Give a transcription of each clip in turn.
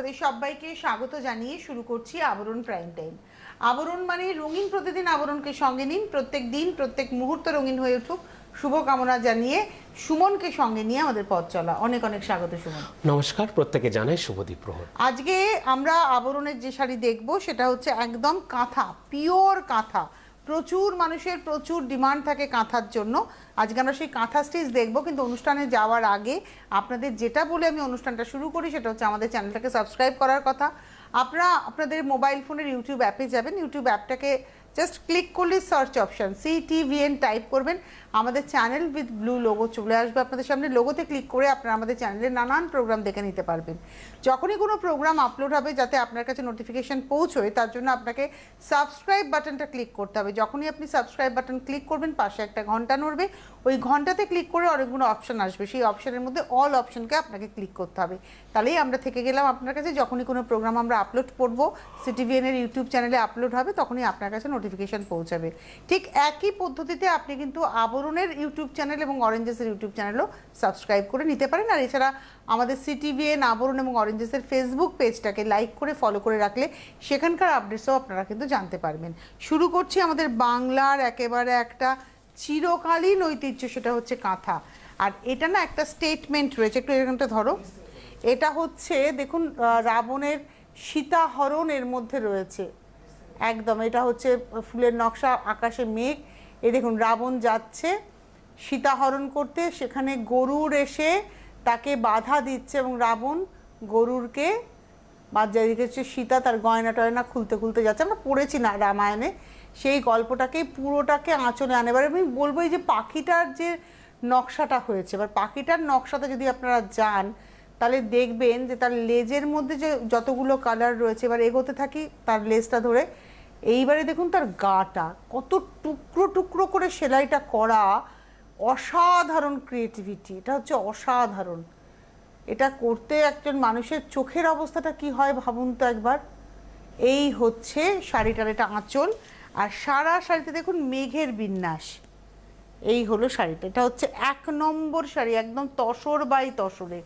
আপনাদের সবাইকে স্বাগত জানিয়ে শুরু করছি আবরণ প্রাইম টাইম। আবরণ মানে রঙিন প্রতিদিন আবরণকে সঙ্গে নিন, প্রত্যেক দিন প্রত্যেক মুহূর্ত রঙিন হয়ে উঠুক শুভকামনা জানিয়ে সুমনকে সঙ্গে নিয়ে আমাদের পথ চলা। অনেক অনেক স্বাগত সুমন। নমস্কার, প্রত্যেকে জানাই শুভদীপ প্রহর। আজকে আমরা আবরণের যে শাড়ি দেখব সেটা হচ্ছে একদম কাঁথা, পিওর কাঁথা। প্রচুর মানুষের প্রচুর ডিমান্ড থাকে কাঁথার জন্য। আজকে আমরা সেই কাঁথা স্টিচ দেখবো, কিন্তু অনুষ্ঠানে যাওয়ার আগে আপনাদের যেটা বলে আমি অনুষ্ঠানটা শুরু করি সেটা হচ্ছে আমাদের চ্যানেলটাকে সাবস্ক্রাইব করার কথা। আপনারা আপনাদের মোবাইল ফোনের ইউটিউব অ্যাপে যাবেন, ইউটিউব অ্যাপটাকে জাস্ট ক্লিক করলে সার্চ অপশান CTVN টাইপ করবেন, আমাদের চ্যানেল উইথ ব্লু লোগো চলে আসবে আপনাদের সামনে। লোগোতে ক্লিক করে আপনারা আমাদের চ্যানেলের নানান প্রোগ্রাম দেখে নিতে পারবেন। যখনই কোনো প্রোগ্রাম আপলোড হবে যাতে আপনার কাছে নোটিফিকেশান পৌঁছয় তার জন্য আপনাকে সাবস্ক্রাইব বাটনটা ক্লিক করতে হবে। যখনই আপনি সাবস্ক্রাইব বাটন ক্লিক করবেন পাশে একটা ঘন্টা নড়বে, ওই ঘন্টাতে ক্লিক করে অনেকগুলো অপশান আসবে, সেই অপশানের মধ্যে অল অপশানকে আপনাকে ক্লিক করতে হবে। তাহলেই আমরা থেকে গেলাম আপনার কাছে। যখনই কোনো প্রোগ্রাম আমরা আপলোড করব CTVN এর ইউটিউব চ্যানেলে আপলোড হবে তখনই আপনার কাছে নোটিফিকেশান পৌঁছাবে। ঠিক একই পদ্ধতিতে আপনি কিন্তু আবরণের ইউটিউব চ্যানেল এবং অরেঞ্জেসের ইউটিউব চ্যানেলও সাবস্ক্রাইব করে নিতে পারেন। আর এছাড়া আমাদের CTVN আবরণ এবং অরেঞ্জেসের ফেসবুক পেজটাকে লাইক করে ফলো করে রাখলে সেখানকার আপডেটসও আপনারা কিন্তু জানতে পারবেন। শুরু করছি আমাদের বাংলার একেবারে একটা চিরকালীন ঐতিহ্য, সেটা হচ্ছে কাঁথা। আর এটা না একটা স্টেটমেন্ট রয়েছে, একটু এরকমটা ধরো। এটা হচ্ছে দেখুন রাবণের সীতাহরণ এর মধ্যে রয়েছে একদম। এটা হচ্ছে ফুলের নকশা, আকাশে মেঘ, এই দেখুন রাবণ যাচ্ছে সীতাহরণ করতে, সেখানে গরুর এসে তাকে বাধা দিচ্ছে এবং রাবণ গরুরকে বাজায় রেখেছে। সীতা তার গয়না টয়না খুলতে খুলতে যাচ্ছে, আমরা পড়েছি না রামায়ণে, সেই গল্পটাকে পুরোটাকে আঁচলে আনে। এবার আমি বলবো এই যে পাখিটার যে নকশাটা হয়েছে, এবার পাখিটার নকশাটা যদি আপনারা যান তাহলে দেখবেন যে তার লেজের মধ্যে যে যতগুলো কালার রয়েছে, এবার এগোতে থাকি তার লেজটা ধরে, এইবারে দেখুন তার গাটা কত টুকরো টুকরো করে সেলাইটা করা, অসাধারণ ক্রিয়েটিভিটি, এটা হচ্ছে অসাধারণ। এটা করতে একজন মানুষের চোখের অবস্থাটা কি হয় ভাবুন তো একবার। এই হচ্ছে শাড়িটার, এটা আঁচল, আর সারা শাড়িতে দেখুন মেঘের বিন্যাস। এই হলো শাড়িটা, এটা হচ্ছে 1 নম্বর শাড়ি, একদম তসর বাই তসরে।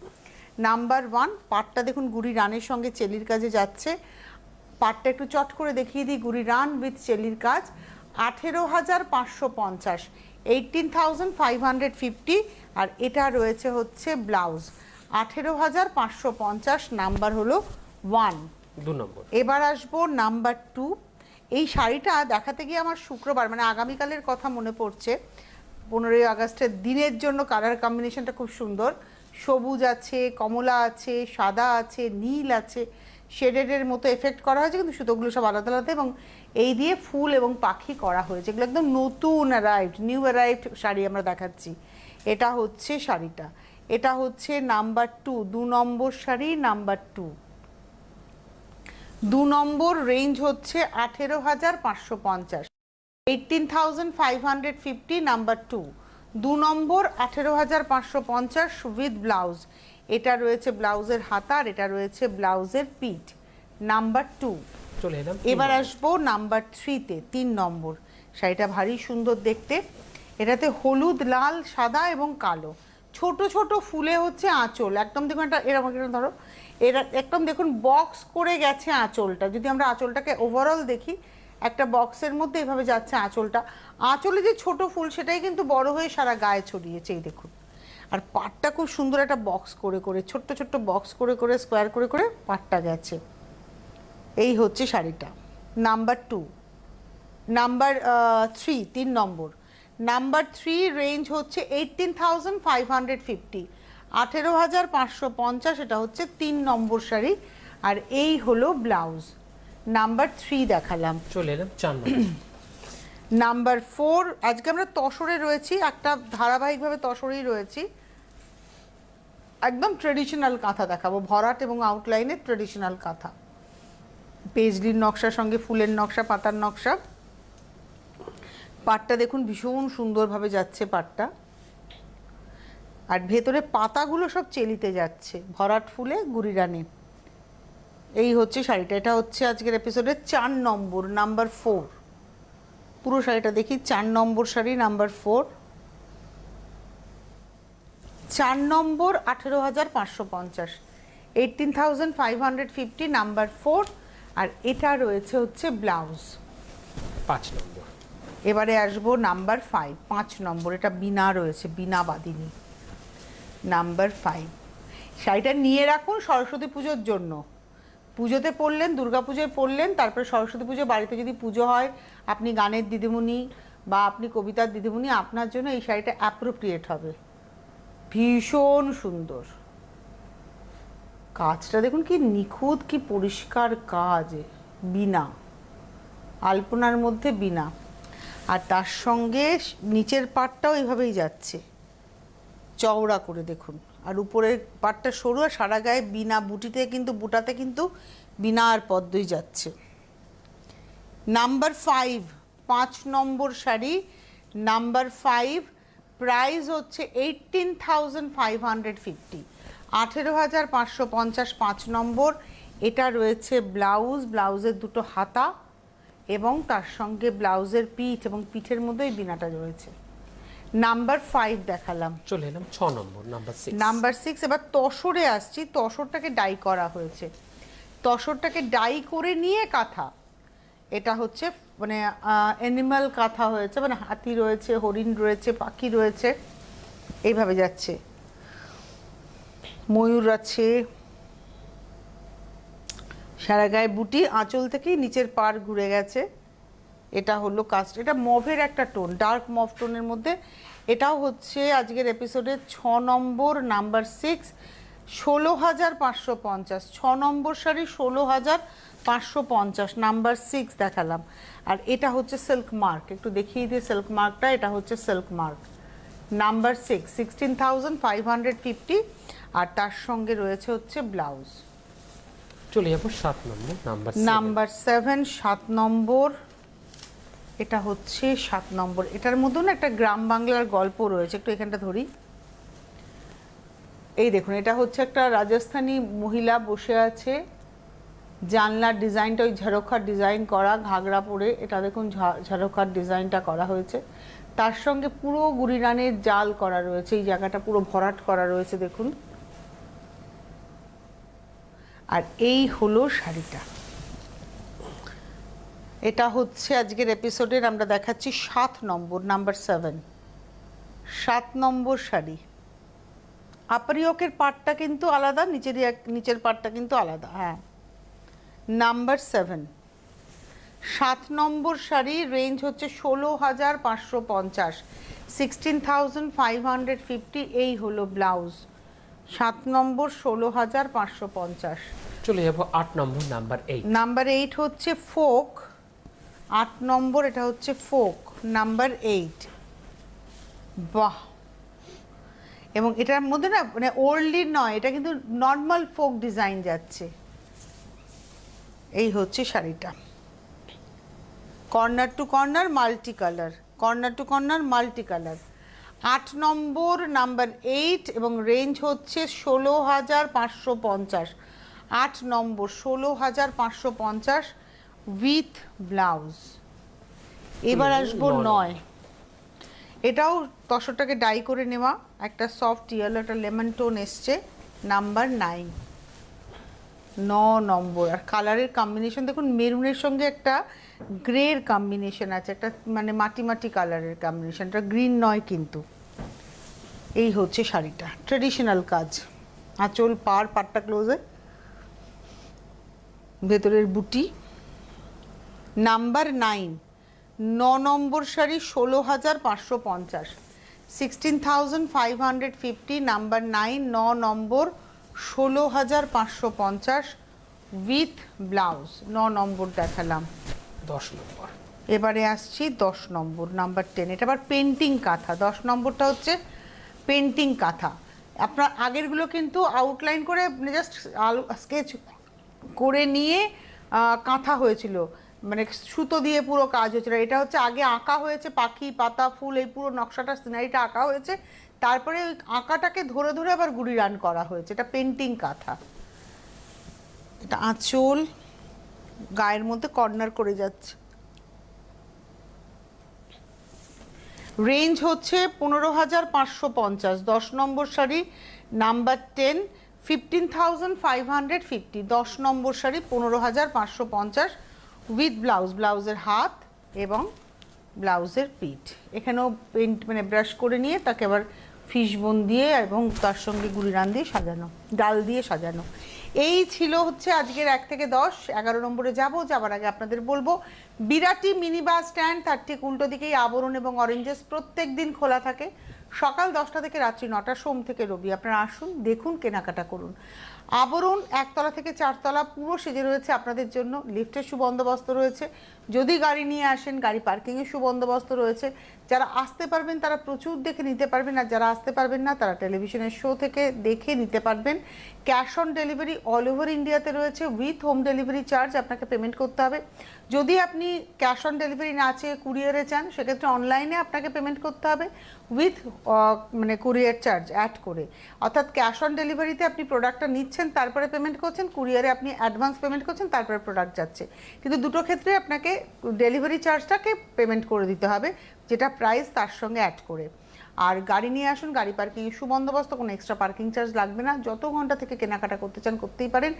নাম্বার 1 পাটটা দেখুন গুড়ি রানের সঙ্গে চেলির কাজে যাচ্ছে। পাটটা একটু চট করে দেখিয়ে দিই, গুড়ি রান উইথ চেলির কাজ, 18,550, 18,550। আর এটা রয়েছে হচ্ছে ব্লাউজ, 18,550, নাম্বার হলো 1, 2 নম্বর। এবার আসবো নাম্বার 2। এই শাড়িটা দেখাতে গিয়ে আমার শুক্রবার মানে আগামীকালের কথা মনে পড়ছে। 15ই আগস্টের দিনের জন্য কালার কম্বিনেশনটা খুব সুন্দর, সবুজ আছে, কমলা আছে, সাদা আছে, নীল আছে, শেডেডের মতো এফেক্ট করা হয়েছে, কিন্তু সুতোগুলো সব আলাদা আলাদা, এবং এই দিয়ে ফুল এবং পাখি করা হয়েছে। এগুলো একদম নতুন নিউ অ্যারাইভড শাড়ি আমরা দেখাচ্ছি। এটা হচ্ছে শাড়িটা, এটা হচ্ছে নাম্বার 2, 2 নম্বর শাড়ি, নাম্বার 2। 2 নম্বর রেঞ্জ হচ্ছে 18,550, 18,550, নাম্বার 2, 2 নম্বর 18,550 উইথ ব্লাউজ। এটা রয়েছে ব্লাউজের হাতা আর এটা রয়েছে ব্লাউজের পিঠ, নাম্বার 2। চলে এলাম এবার আসবো নাম্বার 3-তে, 3 নম্বর শাড়িটা ভারী সুন্দর দেখতে। এটাতে হলুদ, লাল, সাদা এবং কালো, ছোট ছোট ফুলে হচ্ছে আঁচল। একদম দেখুন একটা এরকম ধরো, এরা একদম দেখুন বক্স করে গেছে আঁচলটা। যদি আমরা আঁচলটাকে ওভারঅল দেখি, একটা বক্সের মধ্যে এভাবে যাচ্ছে আঁচলটা। আঁচলে যে ছোট ফুল সেটাই কিন্তু বড় হয়ে সারা গায়ে ছড়িয়েছে, এই দেখুন। আর পাটটা খুব সুন্দর একটা বক্স করে করে, ছোট্ট ছোট্ট বক্স করে করে, স্কোয়ার করে করে পাটটা গেছে। এই হচ্ছে শাড়িটা, নাম্বার 2। নাম্বার 3, 3 নম্বর, নাম্বার 3 রেঞ্জ হচ্ছে 18,550, 18,550, এটা হচ্ছে 3 নম্বর শাড়ি। আর এই হলো ব্লাউজ, নাম্বার 3 দেখালাম। চলে এলাম 4 নম্বর। নাম্বার 4, আজকে আমরা তসরে রয়েছি, একটা ধারাবাহিকভাবে তসরেই রয়েছি। একদম ট্রেডিশনাল কাঁথা দেখাবো, ভরাট এবং আউটলাইনের ট্রেডিশনাল কাঁথা, পেজলির নকশার সঙ্গে ফুলের নকশা, পাতার নকশা। পাটটা দেখুন ভীষণ সুন্দরভাবে যাচ্ছে পাটটা, আর ভেতরে পাতাগুলো সব চেলিতে যাচ্ছে, ভরাট ফুলে গুড়ি রানে। এই হচ্ছে শাড়িটা, এটা হচ্ছে আজকের এপিসোডের 4 নম্বর, নাম্বার 4। পুরো শাড়িটা দেখি, 4 নম্বর শাড়ি, নাম্বার 4। 4 নম্বর 18,550, 18,550 নাম্বার 4। আর এটা রয়েছে হচ্ছে ব্লাউজ। 5 নম্বর। এবারে আসবো নাম্বার 5, 5 নম্বর। এটা বিনা রয়েছে, বিনা বাদিনী। নাম্বার 5, শাড়িটা নিয়ে রাখুন সরস্বতী পুজোর জন্য। পুজোতে পরলেন, দুর্গা পুজোয় পরলেন, তারপরে সরস্বতী পুজো বাড়িতে যদি পুজো হয়, আপনি গানের দিদিমণি বা আপনি কবিতার দিদিমণি, আপনার জন্য এই শাড়িটা অ্যাপ্রোপ্রিয়েট হবে। ভীষণ সুন্দর কাজটা দেখুন, কি নিখুঁত, কি পরিষ্কার কাজ। বিনা, আলপনার মধ্যে বিনা। আর তার সঙ্গে নিচের পাটটাও এইভাবেই যাচ্ছে চওড়া করে, দেখুন। আর উপরের পাটটা সরু, আর সারা গায়ে বিনা বুটিতে কিন্তু, বুটাতে কিন্তু বিনা আর পদ্মই যাচ্ছে। নাম্বার 5, 5 নম্বর শাড়ি। নাম্বার 5, প্রাইস হচ্ছে 18,550, 18,550, 5 নম্বর। এটা রয়েছে ব্লাউজ, ব্লাউজের দুটো হাতা এবং তার সঙ্গে ব্লাউজের পিঠ, এবং পিঠের মধ্যেই বিনাটা রয়েছে। নাম্বার 5 দেখালাম। চলে এলাম 6 নম্বর, নাম্বার 6। নাম্বার 6, এবার তসরে আসছি। তসরটাকে ডাই করা হয়েছে, তসরটাকে ডাই করে নিয়ে কাঁথা। এটা হচ্ছে মানে অ্যানিমাল কাঁথা হয়েছে, মানে হাতি রয়েছে, হরিণ রয়েছে, পাখি রয়েছে, এইভাবে যাচ্ছে। ময়ূর আছে, সারা গায়ে বুটি, আঁচল থেকেই নিচের পাড় ঘুরে গেছে। এটা হলো কাস্ট, এটা মভের একটা টোন, ডার্ক মভ টোনের মধ্যে। এটাও হচ্ছে আজকের এপিসোডে 6 নম্বর, নাম্বার 6, 16,550, 6 নম্বর শাড়ি, 16,550, নাম্বার 6 দেখালাম। আর এটা হচ্ছে সিল্ক মার্ক, একটু দেখিয়ে দিই সিল্ক মার্কটা। এটা হচ্ছে সিল্ক মার্ক, নাম্বার 6, 16,550। আর তার সঙ্গে রয়েছে হচ্ছে ব্লাউজ। চলে যাবো 7 নম্বর, নাম্বার 7। নাম্বার 7, 7 নম্বর। এটা হচ্ছে 7 নম্বর। এটার মধ্যে না একটা গ্রাম বাংলার গল্প রয়েছে, একটু এখানটা ধরি। এই দেখুন, এটা হচ্ছে একটা রাজস্থানী মহিলা বসে আছে, জানলার ডিজাইনটা ওই ঝাড়খার ডিজাইন করা, ঘাগরা পরে। এটা দেখুন ঝাড়খার ডিজাইনটা করা হয়েছে, তার সঙ্গে পুরো গুড়িরানের জাল করা রয়েছে। এই জায়গাটা পুরো ভরাট করা রয়েছে, দেখুন। আর এই হলো শাড়িটা। এটা হচ্ছে আজকের এপিসোডের আমরা দেখাচ্ছি 7 নম্বর, নাম্বার 7, 7 নম্বর শাড়ি। আপরিয়কের পাটটা কিন্তু আলাদা, নিচের পাটটা কিন্তু আলাদা। হ্যাঁ, নাম্বার 7, 7 নম্বর শাড়ি। রেঞ্জ হচ্ছে 16,550, 16,550। এই হলো ব্লাউজ। 7 নম্বর, 16,550। চলে যাবো 8 নম্বর, নাম্বার 8। নাম্বার 8 হচ্ছে ফোক, 8 নম্বর। এটা হচ্ছে ফোক, নাম্বার 8। বাহ! এবং এটার মধ্যে না মানে ওল্ডলি নয়, এটা কিন্তু নর্মাল ফোক ডিজাইন যাচ্ছে। এই হচ্ছে শাড়িটা, corner to corner multi colour, corner to corner multi colour. 8 number, number 8, এবং রেঞ্জ হচ্ছে 16,550। 8 নম্বর, 16,550 উইথ ব্লাউজ। এবার আসবো 9। এটাও তসরটাকে ডাই করে নেওয়া, একটা সফট ইয়েলো, একটা লেমন টোন এসছে, নাম্বার 9, 9 নম্বর। আর কালারের কম্বিনেশন দেখুন, মেরুনের সঙ্গে একটা গ্রের কম্বিনেশন আছে, একটা মানে মাটি মাটি কালারের কম্বিনেশন, এটা গ্রিন নয় কিন্তু। এই হচ্ছে শাড়িটা, ট্রেডিশনাল কাজ, আঁচল, পাড়টা ক্লোজে, ভেতরের বুটি। Number 9, 9 number sari, 16,550, 16,550, number 9, 9 number, 16,550 with blouse. 9 নম্বর দেখালাম। 10 নম্বর। এবারে আসছি 10 নম্বর, নাম্বার 10। এটা আবার পেন্টিং কাঁথা। 10 নম্বরটা হচ্ছে পেন্টিং কাঁথা। আপনার আগেরগুলো কিন্তু আউটলাইন করে জাস্ট স্কেচ করে নিয়ে কাঁথা হয়েছিল, মানে সুতো দিয়ে পুরো কাজ হয়েছিল। এটা হচ্ছে আগে আঁকা হয়েছে, পাখি, পাতা, ফুল, এই পুরো নকশাটা, সিনারিটা আঁকা হয়েছে, তারপরে ওই আঁকাটাকে ধরে ধরে আবার গুড়ি রান করা হয়েছে। এটা পেন্টিং কাঁথা। এটা আঁচল, গায়ের মধ্যে কর্নার করে যাচ্ছে। রেঞ্জ হচ্ছে 15,550, 10 নম্বর শাড়ি, নাম্বার 10, 15,550, 10 নম্বর শাড়ি 15,550 উইথ ব্লাউজ, ব্লাউজের হাত এবং ব্লাউজের পিঠ। এখানেও পেন্ট মানে ব্রাশ করে নিয়ে তাকে আবার ফিশবোন দিয়ে এবং তার সঙ্গে গুড়িরান দিয়ে সাজানো, ডাল দিয়ে সাজানো। এই ছিল হচ্ছে আজকের 1 থেকে 10। 11 নম্বরে যাবার আগে আপনাদের বলবো বিরাটি মিনি বাস স্ট্যান্ড, তার ঠিক উল্টো দিকেই আবরণ এবং অরেঞ্জেস প্রত্যেক দিন খোলা থাকে সকাল 10টা থেকে রাত্রি 9টা, সোম থেকে রবি। আপনারা আসুন, দেখুন, কেনাকাটা করুন। আবরণ 1 তলা থেকে 4 তলা পুরো সেজে রয়েছে আপনাদের জন্য। লিফটের সুবন্দোবস্ত রয়েছে, যদি গাড়ি নিয়ে আসেন গাড়ি পার্কিংয়ের সুবন্দোবস্ত রয়েছে। যারা আসতে পারবেন তারা প্রচুর দেখে নিতে পারবেন, আর যারা আসতে পারবেন না তারা টেলিভিশনের শো থেকে দেখে নিতে পারবেন। Cash on delivery all over ইন্ডিয়াতে রয়েছে, উইথ হোম ডেলিভারি চার্জ আপনাকে পেমেন্ট করতে হবে। যদি আপনি ক্যাশ অন ডেলিভারি না চেয়ে কুরিয়ারে চান সেক্ষেত্রে অনলাইনে আপনাকে পেমেন্ট করতে হবে উইথ মানে কুরিয়ার চার্জ অ্যাড করে। অর্থাৎ ক্যাশ অন ডেলিভারিতে আপনি প্রোডাক্টটা নিচ্ছেন তারপরে পেমেন্ট করছেন, কুরিয়ারে আপনি অ্যাডভান্স পেমেন্ট করছেন তারপরে প্রোডাক্ট যাচ্ছে। কিন্তু দুটো ক্ষেত্রে আপনাকে ডেলিভারি চার্জটাকে পেমেন্ট করে দিতে হবে, যেটা প্রাইস তার সঙ্গে অ্যাড করে। আর গাড়ি নিয়ে আসুন, গাড়ি পার্কিংয়ের সুবন্দোবস্ত, কোনো এক্সট্রা পার্কিং চার্জ লাগবে না। যত ঘন্টা থেকে কেনাকাটা করতে চান করতেই পারেন।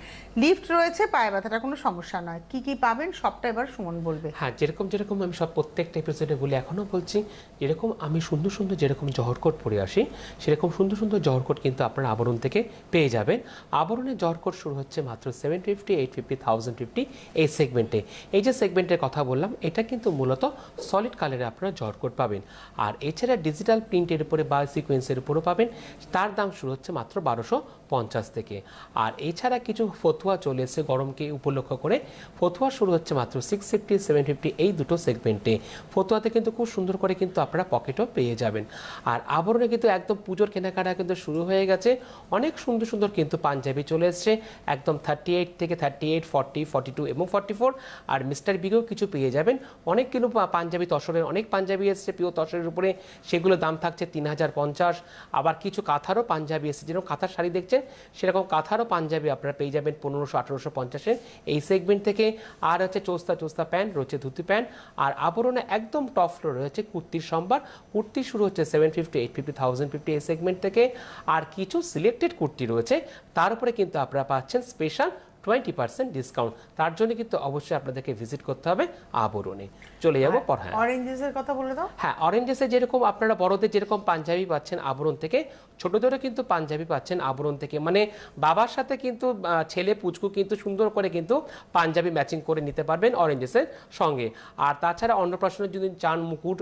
লিফট রয়েছে, পায়ে ব্যথাটা কোনো সমস্যা নয়। কি কি পাবেন সবটা এবার সুমন বলবে। হ্যাঁ, যেরকম আমি সব প্রত্যেকটা এপিসোডে বলি, এখনও বলছি, যেরকম আমি সুন্দর সুন্দর যেরকম জহরকোট পরে আসি সেরকম সুন্দর সুন্দর জহরকোট কিন্তু আপনারা আবরণ থেকে পেয়ে যাবেন। আবরণের জহরকোট শুরু হচ্ছে মাত্র 750, 850, 1050 এই সেগমেন্টে। এই যে সেগমেন্টের কথা বললাম এটা কিন্তু মূলত সলিড কালারে আপনারা জহরকোট পাবেন। আর এছাড়া ডিজিটাল প্রিন্টের উপরে বা সিকোয়েন্সের উপরও পাবেন, তার দাম শুরু হচ্ছে মাত্র 1250 থেকে। আর এছাড়া কিছু ফতুয়া চলে এসেছে গরমকে উপলক্ষ করে, ফতুয়া শুরু হচ্ছে মাত্র 650, 750 এই দুটো সেগমেন্টে। ফতুয়াতে কিন্তু খুব সুন্দর করে কিন্তু আপনারা পকেটও পেয়ে যাবেন। আর আবরণে কিন্তু একদম পুজোর কেনাকাটা কিন্তু শুরু হয়ে গেছে। অনেক সুন্দর সুন্দর কিন্তু পাঞ্জাবি চলে এসছে, একদম 38 থেকে 38, 40, 42 এবং 44। আর মিস্টার বিগেও কিছু পেয়ে যাবেন। অনেক কিন্তু পাঞ্জাবি তসরের অনেক পাঞ্জাবি এসছে পিওর তসরের উপরে, সেগুলোর দাম থাকছে 3050। আবার কিছু কাঁথারও পাঞ্জাবি এসছে, যেরকম কাঁথার শাড়ি দেখছেন সেরকম কাঁথারও পাঞ্জাবি আপনারা পেয়ে যাবেন 1500-1850 এই সেগমেন্ট থেকে। আর হচ্ছে চোস্তা প্যান্ট রয়েছে, ধুতি প্যান্ট। আর আবরণে একদম টপ ফ্লোর রয়েছে কুর্তির সম্ভার। কুর্তি শুরু হচ্ছে 750, 850, 1050 এই সেগমেন্ট থেকে। আর কিছু সিলেক্টেড কুর্তি রয়েছে, তার উপরে কিন্তু আপনারা পাচ্ছেন স্পেশাল 20% ডিসকাউন্ট। তার জন্য কিন্তু অবশ্যই আপনাদেরকে ভিজিট করতে হবে আবরণে। চলে যাবো পড়া। অরেঞ্জেসের কথা বলে দাও। হ্যাঁ, অরেঞ্জেসে যেরকম আপনারা বড়দের যেরকম পাঞ্জাবি পাচ্ছেন আবরণ থেকে, ছোটদেরও কিন্তু পাঞ্জাবি পাচ্ছেন আবরণ থেকে। মানে বাবার সাথে কিন্তু ছেলে পুচকু কিন্তু সুন্দর করে কিন্তু পাঞ্জাবি ম্যাচিং করে নিতে পারবেন অরেঞ্জেসের সঙ্গে। আর তাছাড়া অন্নপ্রাশনের যদি চান মুকুট,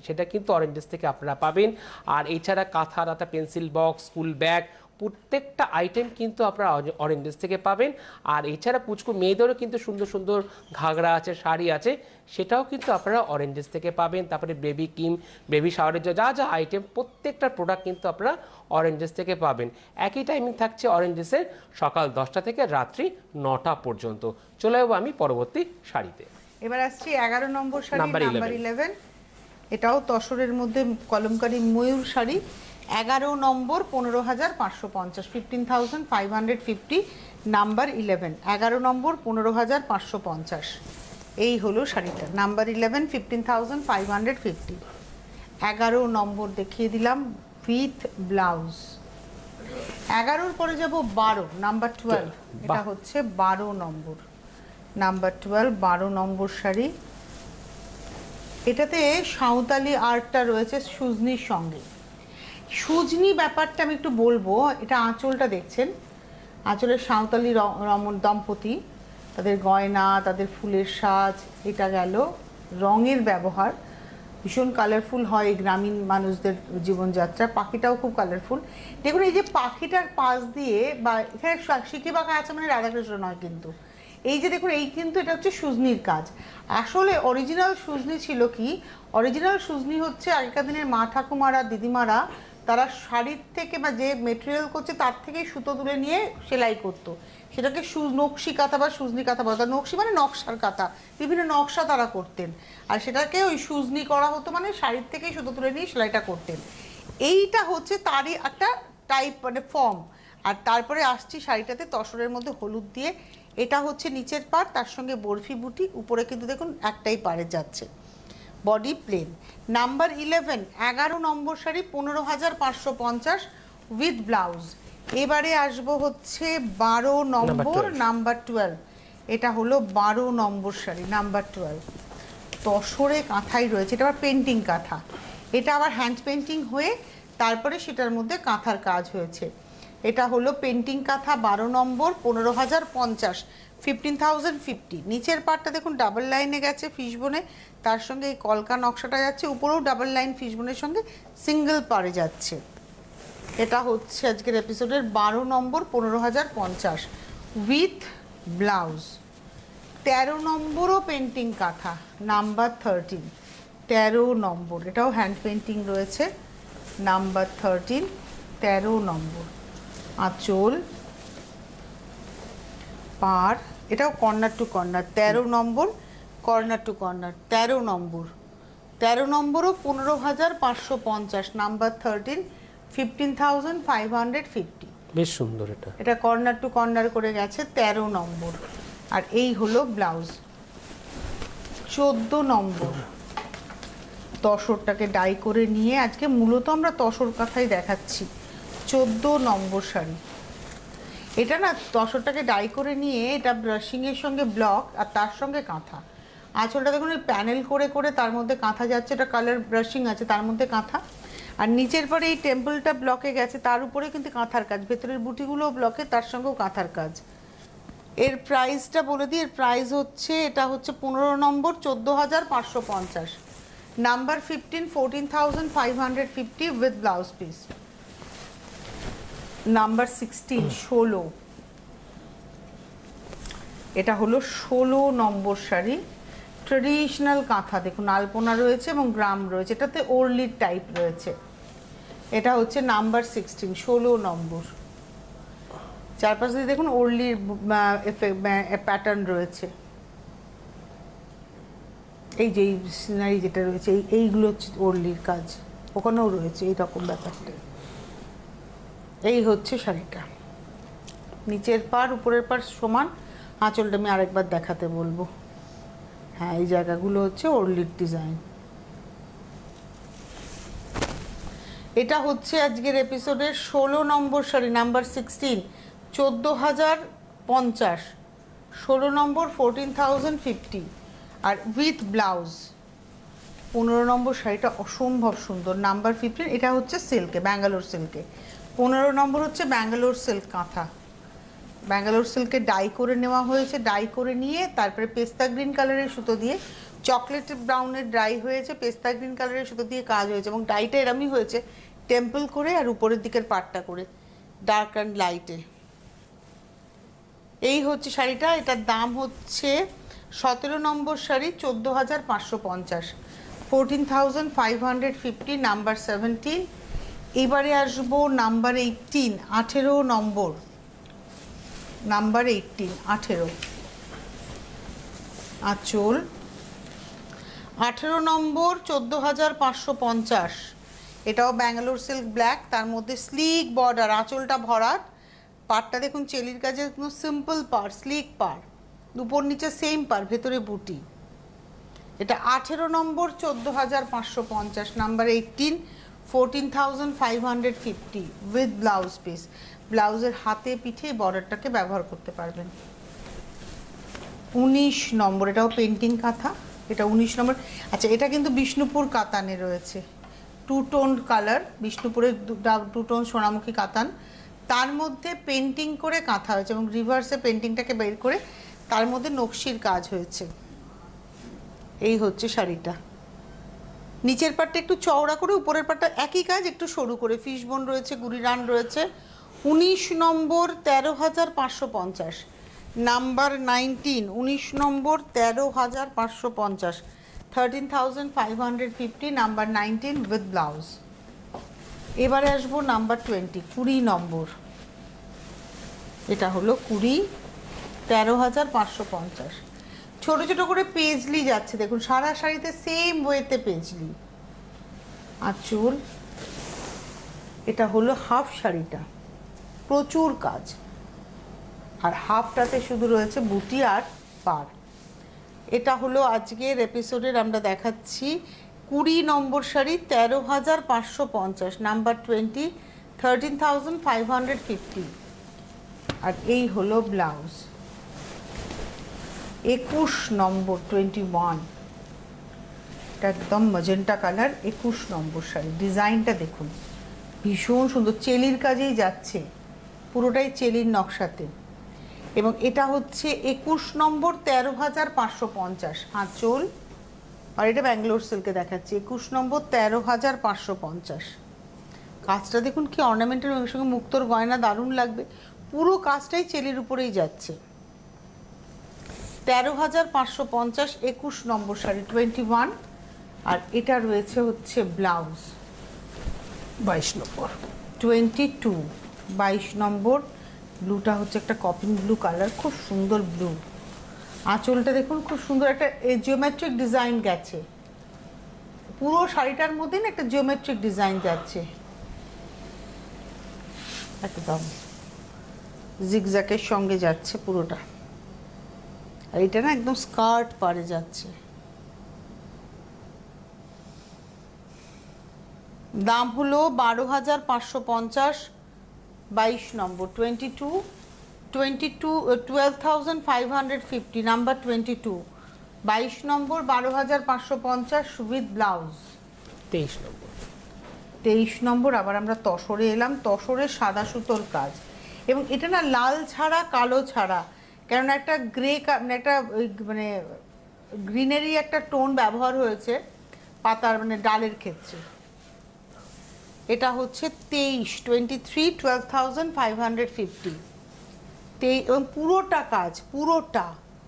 সেটা কিন্তু অরেঞ্জেস থেকে আপনারা পাবেন। আর এছাড়া কাঁথা রাতা, পেন্সিল বক্স, স্কুল ব্যাগ, প্রত্যেকটা আইটেম কিন্তু আপনারা অরেঞ্জেস থেকে পাবেন। আর এছাড়া পুচকু মেয়েদেরও কিন্তু সুন্দর সুন্দর ঘাগরা আছে, শাড়ি আছে, সেটাও কিন্তু আপনারা অরেঞ্জেস থেকে পাবেন। তারপরে বেবি কিম, বেবি শাওয়ারের যা যা আইটেম প্রত্যেকটা প্রোডাক্ট কিন্তু আপনারা অরেঞ্জেস থেকে পাবেন। একই টাইমিং থাকছে অরেঞ্জেসের সকাল 10টা থেকে রাত্রি 9টা পর্যন্ত। চলে যাবো আমি পরবর্তী শাড়িতে। এবার আসছি 11 নম্বর শাড়ি, নাম্বার নাম্বার 11। এটাও তসরের মধ্যে কলমকারী ময়ূর শাড়ি। 11 নম্বর 15,550, 15,550 নাম্বার 11। 11 নম্বর 15,550 এই হলো শাড়িটা। নাম্বার 11 15,550। 11 নম্বর দেখিয়ে দিলাম উইথ ব্লাউজ। 11-র পরে যাব 12, নাম্বার 12। এটা হচ্ছে 12 নম্বর, নাম্বার 12, 12 নম্বর শাড়ি। এটাতে সাঁওতালি আর্টটা রয়েছে সুজনির সঙ্গে। সুজনি ব্যাপারটা আমি একটু বলবো। এটা আঁচলটা দেখছেন, আঁচলের সাঁওতালি দম্পতি, তাদের গয়না, তাদের ফুলের সাজ, এটা গেল রঙের ব্যবহার। ভীষণ কালারফুল হয় এই গ্রামীণ মানুষদের জীবনযাত্রা। পাখিটাও খুব কালারফুল। দেখুন এই যে পাখিটার পাশ দিয়ে, বা এখানে শিখি বাঁকা আছে মানে রাধাকৃষ্ণ নয় কিন্তু, এই যে দেখুন এই কিন্তু এটা হচ্ছে সুজনির কাজ। আসলে অরিজিনাল সুজনি ছিল কি, অরিজিনাল সুজনি হচ্ছে আগেকার দিনের মা ঠাকুমারা, দিদিমারা, তারা শাড়ির থেকে বা যে মেটেরিয়াল করছে তার থেকেই সুতো তুলে নিয়ে সেলাই করতো। সেটাকে নকশি কাঁথা বা সুজনি কাঁথা বলা। নকশি মানে নকশার কাঁথা, বিভিন্ন নকশা তারা করতেন। আর সেটাকে ওই সুজনি করা হতো, মানে শাড়ির থেকেই সুতো তুলে নিয়ে সেলাইটা করতেন। এইটা হচ্ছে তারই একটা টাইপ, মানে ফর্ম। আর তারপরে আসছি শাড়িটাতে তসরের মধ্যে হলুদ দিয়ে। এটা হচ্ছে নিচের পাড়, তার সঙ্গে বরফি বুটি, উপরে কিন্তু দেখুন একটাই পাড়ে যাচ্ছে, body plain. Number 11, 11 number sari 15,550 with blouse. এবারে আসবো হচ্ছে 12 নম্বর, নাম্বার 12। এটা হলো 12 নম্বর শাড়ি, নাম্বার 12। তসরে কাঁথাই রয়েছে, এটা আবার পেন্টিং কাঁথা, এটা আবার হ্যান্ড পেন্টিং হয়ে তারপরে সেটার মধ্যে কাঁথার কাজ হয়েছে। এটা হলো পেন্টিং কাঁথা 12 নম্বর, 15,050, 15,050। নিচের পার্টটা দেখুন ডাবল লাইনে গেছে ফিশবোনে, তার সঙ্গে এই কলকা নকশাটা যাচ্ছে, উপরেও ডাবল লাইন ফিশবোনের সঙ্গে সিঙ্গেল পারে যাচ্ছে। এটা হচ্ছে আজকের এপিসোডের 12 নম্বর, 15,050 উইথ ব্লাউজ। 13 নম্বরও পেন্টিং কাঁথা, নাম্বার 13, 13 নম্বর, এটাও হ্যান্ড পেন্টিং রয়েছে, নাম্বার 13, 13 নম্বর। আঁচল, পাড়, এটাও corner to corner, 13 number, corner to corner, 13 number. 13 নম্বরও 15,550, number 13, 15,550। বেশ সুন্দর এটা। এটা কর্নার টু কর্নার করে গেছে, 13 নম্বর। আর এই হলো ব্লাউজ। 14 নম্বর, তসরটাকে ডাই করে নিয়ে, আজকে মূলত আমরা তসর কাঁথাই দেখাচ্ছি। 14 নম্বর শাড়ি, এটা না তসরটাকে ডাই করে নিয়ে, এটা ব্রাশিংয়ের সঙ্গে ব্লক আর তার সঙ্গে কাঁথা। আঁচলটা দেখুন এই প্যানেল করে করে তার মধ্যে কাঁথা যাচ্ছে, এটা কালার ব্রাশিং আছে, তার মধ্যে কাঁথা। আর নিচের পরে এই টেম্পলটা ব্লকে গেছে, তার উপরে কিন্তু কাঁথার কাজ, ভেতরের বুটিগুলোও ব্লকে, তার সঙ্গেও কাঁথার কাজ। এর প্রাইসটা বলে দিই, এর প্রাইস হচ্ছে, এটা হচ্ছে 15 নম্বর, 14,550, number 15, 14,550 with blouse piece. Number 16, 16, এটা হলো 16 নম্বর শাড়ি, ট্রেডিশনাল কাঁথা, দেখুন আলপনা রয়েছে এবং গ্রাম রয়েছে, এটাতে ওরলির টাইপ রয়েছে। এটা হচ্ছে নাম্বার 16, 16 নম্বর। চারপাশে দেখুন ওরলির প্যাটার্ন রয়েছে, এই যে সিনারি যেটা রয়েছে, এইগুলো হচ্ছে ওরলির কাজ, ওখানেও রয়েছে এইরকম ব্যাপারটা। এই হচ্ছে শাড়িটা, নিচের পাড় উপরের পাড় সমান। আঁচলটা আমি আরেকবার দেখাতে বলবো। হ্যাঁ, এই জায়গাগুলো হচ্ছে ওরলির ডিজাইন। এটা হচ্ছে আজকের এপিসোডের 16 নম্বর শাড়ি, নাম্বার 16, 14,050, 16 নম্বর, 14,050 আর উইথ ব্লাউজ। 15 নম্বর শাড়িটা অসম্ভব সুন্দর, নাম্বার 15, এটা হচ্ছে সিল্কে, ব্যাঙ্গালোর সিল্কে। 15 নম্বর হচ্ছে ব্যাঙ্গালোর সিল্ক কাঁথা, ব্যাঙ্গালোর সিল্কে ডাই করে নেওয়া হয়েছে, ডাই করে নিয়ে তারপরে পেস্তা গ্রিন কালারের সুতো দিয়ে, চকলেট ব্রাউনের ডাই হয়েছে, পেস্তা গ্রিন কালারের সুতো দিয়ে কাজ হয়েছে, এবং ডাইটা এরমই হয়েছে টেম্পল করে আর উপরের দিকের পাটটা করে ডার্ক অ্যান্ড লাইটে। এই হচ্ছে শাড়িটা, এটার দাম হচ্ছে 17 নম্বর শাড়ি, 14,550, 14,550, নাম্বার 17। এবারে আসবো নাম্বার 18, 18 নম্বর, নাম্বার 18, 18। আঁচল, 18 নম্বর, 14,550, এটাও ব্যাঙ্গালোর সিল্ক ব্ল্যাক, তার মধ্যে স্লিক বর্ডার, আঁচলটা ভরাট, পাড়টা দেখুন চেলির কাজে একদম সিম্পল পাড়, স্লিক পাড়, উপর নিচে সেম পাড়, ভেতরে বুটি। এটা 18 নম্বর, 14,550, নাম্বার 18, 14,550 উইথ ব্লাউজ পিস। ব্লাউজের হাতে পিঠে বর্ডারটাকে ব্যবহার করতে পারবেন। 19 নম্বর, এটাও পেন্টিং কাঁথা, এটা 19 নম্বর। আচ্ছা, এটা কিন্তু বিষ্ণুপুর কাতানে রয়েছে, 2 টোন কালার, বিষ্ণুপুরের 2 টোন সোনামুখী কাতান, তার মধ্যে পেন্টিং করে কাঁথা হয়েছে এবং রিভার্সে পেন্টিংটাকে বের করে তার মধ্যে নকশির কাজ হয়েছে। এই হচ্ছে শাড়িটা, নিচের পাটটা একটু চওড়া করে, উপরের পাটটা একই কাজ একটু সরু করে, ফিশবোন রয়েছে, গুড়ি রান রয়েছে। 19 নম্বর, 13,550, number 19, 19 number, 13,550, 13,550, number 19 with blouse. এবারে আসবো নাম্বার 20, 20 নম্বর, এটা হলো 20, 13,550। ছোট ছোট করে পেজলি যাচ্ছে, দেখুন সারা শাড়িতে সেম ওয়েতে পেজলি। আঁচল, এটা হলো হাফ শাড়িটা, প্রচুর কাজ, আর হাফটাতে শুধু রয়েছে বুটি আর পাড়। এটা হলো আজকের এপিসোডের আমরা দেখাচ্ছি 20 নম্বর শাড়ি, 13,550, নাম্বার 20, 13,550। আর এই হলো ব্লাউজ, 21 নম্বর 21, এটা একদম ম্যাজেন্টা কালার, 21 নম্বর শাড়ি। ডিজাইনটা দেখুন, ভীষণ সুন্দর, চেলির কাজেই যাচ্ছে, পুরোটাই চেলির নকশাতে। এবং এটা হচ্ছে 21 নম্বর 13,550 আঁচল। আর এটা ব্যাঙ্গালোর সিল্কে দেখাচ্ছে, 21 নম্বর 13,550। কাজটা দেখুন কি অর্নামেন্টাল, ওর সঙ্গে মুক্তোর গয়না দারুণ লাগবে। পুরো কাজটাই চেলির উপরেই যাচ্ছে। 13,550, 21 নম্বর শাড়ি 21। আর এটা রয়েছে হচ্ছে ব্লাউজ 22 নম্বর 22, 22 নম্বর। ব্লুটা হচ্ছে একটা কপিং ব্লু কালার, খুব সুন্দর ব্লু। আঁচলটা দেখুন, খুব সুন্দর একটা জিওমেট্রিক ডিজাইন গেছে, পুরো শাড়িটার মধ্যে না একটা জিওমেট্রিক ডিজাইন যাচ্ছে, একদম জিগজ্যাকের সঙ্গে যাচ্ছে পুরোটা। আর এটা না একদম স্কার্ট পারে যাচ্ছে। দাম হলো 12,550, 22 নম্বর 22, 12,550, নাম্বার 22, 22 নম্বর 12,550 উইথ ব্লাউজ। 23 নম্বর 23 নম্বর আবার আমরা তসরে এলাম, তসরের সাদা সুতোর কাজ। এবং এটা না লাল ছাড়া কালো ছাড়া, কেননা একটা গ্রে একটা মানে গ্রিনারি একটা টোন ব্যবহার হয়েছে পাতার মানে ডালের ক্ষেত্রে। এটা হচ্ছে 23, 12,550, এবং পুরোটা কাজ, পুরোটা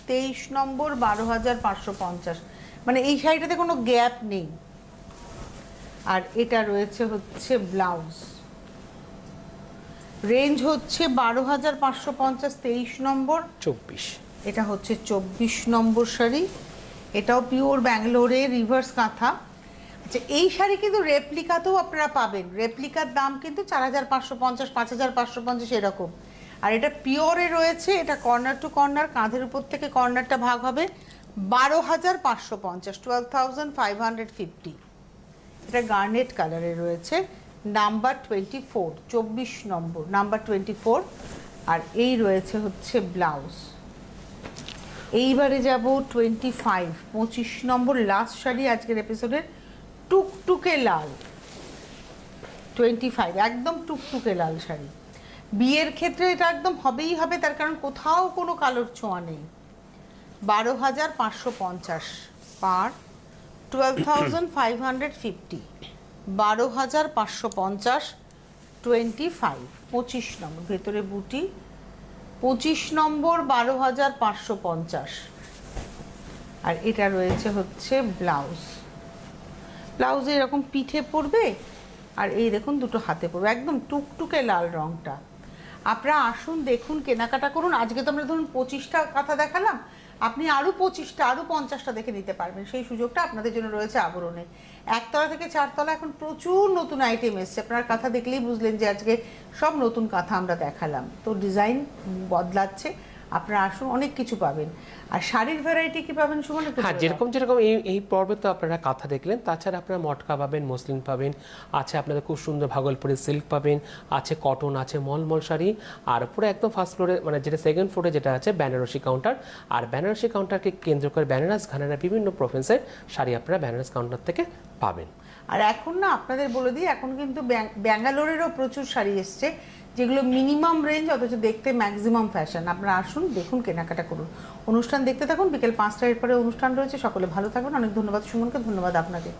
23 নম্বর 12,550। মানে এই শাড়িটাতে কোনো গ্যাপ নেই। আর এটা রয়েছে হচ্ছে ব্লাউজ, রেঞ্জ হচ্ছে 12,550, 23 নম্বর 24। এটা হচ্ছে 24 নম্বর শাড়ি, এটাও পিওর ব্যাঙ্গালোরের রিভার্স কাঁথা। আচ্ছা, এই শাড়ি কিন্তু রেপ্লিকাতেও আপনারা পাবেন, রেপ্লিকার দাম কিন্তু 4,550, 5,550 এরকম। আর এটা পিওরে রয়েছে, এটা কর্নার টু কর্নার, কাঁধের উপর থেকে কর্নারটা ভাগ হবে, 12,550, 12,550। এটা গার্নেট কালারে রয়েছে, নাম্বার 24, 24 নম্বর, নাম্বার 24। আর এই রয়েছে হচ্ছে ব্লাউজ। এইবারে যাব 25, 25 নম্বর লাস্ট শাড়ি আজকের এপিসোডের, টুকটুকে লাল 25, একদম টুকটুকে লাল শাড়ি। বিয়ের ক্ষেত্রে এটা একদম হবেই হবে, তার কারণ কোথাও কোনো কালোর ছোঁয়া নেই। 12,550 পার, 12,550, 12,550, 25, 25 নম্বর ভেতরে বুটি, 25 নম্বর 12,550। আর এটা রয়েছে হচ্ছে ব্লাউজ, ব্লাউজে এরকম পিঠে পড়বে, আর এই দেখুন দুটো হাতে পড়বে, একদম টুকটুকে লাল রঙটা। আপনারা আসুন, দেখুন, কেনাকাটা করুন। আজকে তো আমরা ধরুন 25টা কাঁথা দেখালাম, আপনি আরও 25টা, আরও 50টা দেখে নিতে পারবেন। সেই সুযোগটা আপনাদের জন্য রয়েছে আবরণে। 1তলা থেকে 4তলা এখন প্রচুর নতুন আইটেম এসছে, আপনার কাঁথা দেখলেই বুঝলেন যে আজকে সব নতুন কাঁথা আমরা দেখালাম। তো ডিজাইন বদলাচ্ছে, আপনারা আসুন, অনেক কিছু পাবেন। আর শাড়ির ভ্যারাইটি কি পাবেন সুমন? হ্যাঁ, যেরকম এই পর্বে তো আপনারা কাঁথা দেখলেন, তাছাড়া আপনারা মটকা পাবেন, মসলিন পাবেন, আছে আপনাদের খুব সুন্দর ভাগলপুরি সিল্ক পাবেন, আছে কটন, আছে মলমল শাড়ি। আর পুরো একদম ফার্স্ট ফ্লোরে মানে যেটা সেকেন্ড ফ্লোরে যেটা আছে বেনারসি কাউন্টার। আর বেনারসি কাউন্টারকে কেন্দ্র করে বেনারস ঘানারা বিভিন্ন প্রফেন্সের শাড়ি আপনারা বেনারস কাউন্টার থেকে পাবেন। আর এখন না আপনাদের বলে দিই, এখন কিন্তু ব্যাঙ্গালোরেরও প্রচুর শাড়ি এসছে, যেগুলো মিনিমাম রেঞ্জ অথচ দেখতে ম্যাক্সিমাম ফ্যাশন। আপনারা আসুন, দেখুন, কেনাকাটা করুন, অনুষ্ঠান দেখতে থাকুন। বিকেল 5টার পরে অনুষ্ঠান রয়েছে। সকলে ভালো থাকবেন। অনেক ধন্যবাদ সুমনকে, ধন্যবাদ আপনাকে।